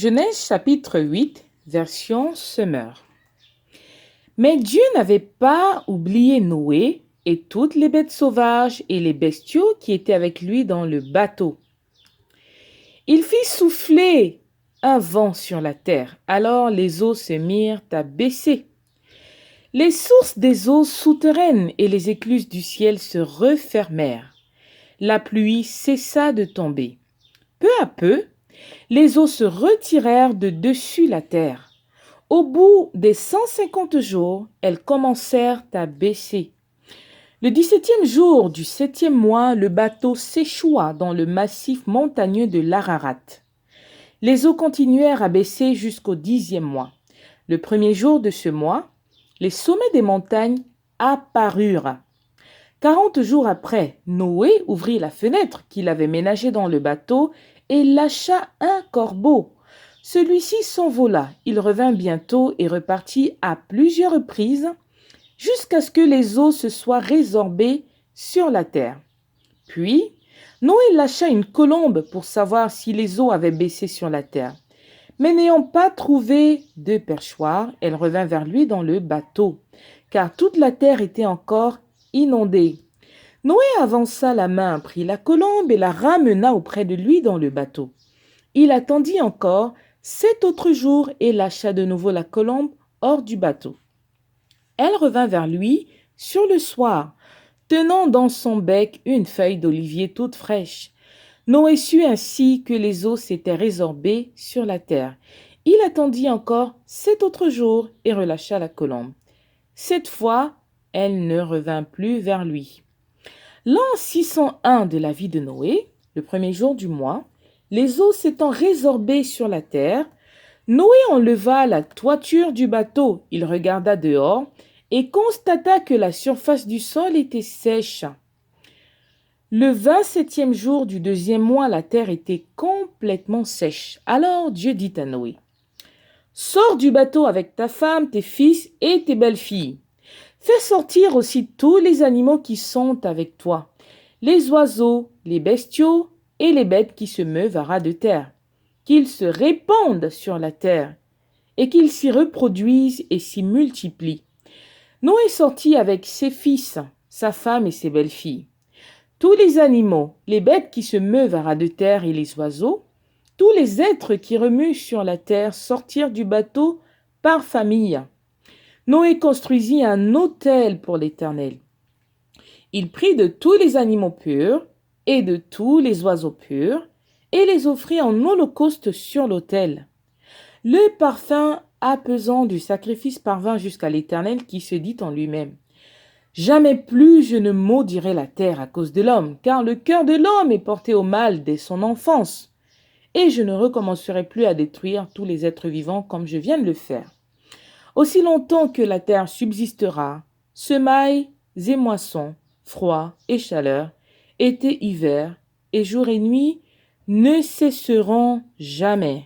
Genèse chapitre 8, version Semeur. Mais Dieu n'avait pas oublié Noé et toutes les bêtes sauvages et les bestiaux qui étaient avec lui dans le bateau. Il fit souffler un vent sur la terre, alors les eaux se mirent à baisser. Les sources des eaux souterraines et les écluses du ciel se refermèrent. La pluie cessa de tomber. Peu à peu, les eaux se retirèrent de dessus la terre. Au bout des 150 jours, elles commencèrent à baisser. Le 17e jour du 7e mois, le bateau s'échoua dans le massif montagneux de l'Ararat. Les eaux continuèrent à baisser jusqu'au 10e mois. Le premier jour de ce mois, les sommets des montagnes apparurent. 40 jours après, Noé ouvrit la fenêtre qu'il avait ménagée dans le bateau et lâcha un corbeau. Celui-ci s'envola. Il revint bientôt et repartit à plusieurs reprises jusqu'à ce que les eaux se soient résorbées sur la terre. Puis, Noé lâcha une colombe pour savoir si les eaux avaient baissé sur la terre. Mais n'ayant pas trouvé de perchoir, elle revint vers lui dans le bateau, car toute la terre était encore inondée. Noé avança la main, prit la colombe et la ramena auprès de lui dans le bateau. Il attendit encore 7 autres jours et lâcha de nouveau la colombe hors du bateau. Elle revint vers lui sur le soir, tenant dans son bec une feuille d'olivier toute fraîche. Noé sut ainsi que les eaux s'étaient résorbées sur la terre. Il attendit encore 7 autres jours et relâcha la colombe. Cette fois, elle ne revint plus vers lui. L'an 601 de la vie de Noé, le premier jour du mois, les eaux s'étant résorbées sur la terre, Noé enleva la toiture du bateau. Il regarda dehors et constata que la surface du sol était sèche. Le 27e jour du 2e mois, la terre était complètement sèche. Alors Dieu dit à Noé, « Sors du bateau avec ta femme, tes fils et tes belles-filles. Fais sortir aussi tous les animaux qui sont avec toi, les oiseaux, les bestiaux et les bêtes qui se meuvent à ras de terre, qu'ils se répandent sur la terre et qu'ils s'y reproduisent et s'y multiplient. » Noé sortit avec ses fils, sa femme et ses belles-filles. Tous les animaux, les bêtes qui se meuvent à ras de terre et les oiseaux, tous les êtres qui remuent sur la terre sortirent du bateau par famille. Noé construisit un autel pour l'Éternel. Il prit de tous les animaux purs et de tous les oiseaux purs et les offrit en holocauste sur l'autel. Le parfum apaisant du sacrifice parvint jusqu'à l'Éternel qui se dit en lui-même, « Jamais plus je ne maudirai la terre à cause de l'homme, car le cœur de l'homme est porté au mal dès son enfance, et je ne recommencerai plus à détruire tous les êtres vivants comme je viens de le faire. Aussi longtemps que la terre subsistera, semailles et moissons, froid et chaleur, été, hiver, et jour et nuit ne cesseront jamais. »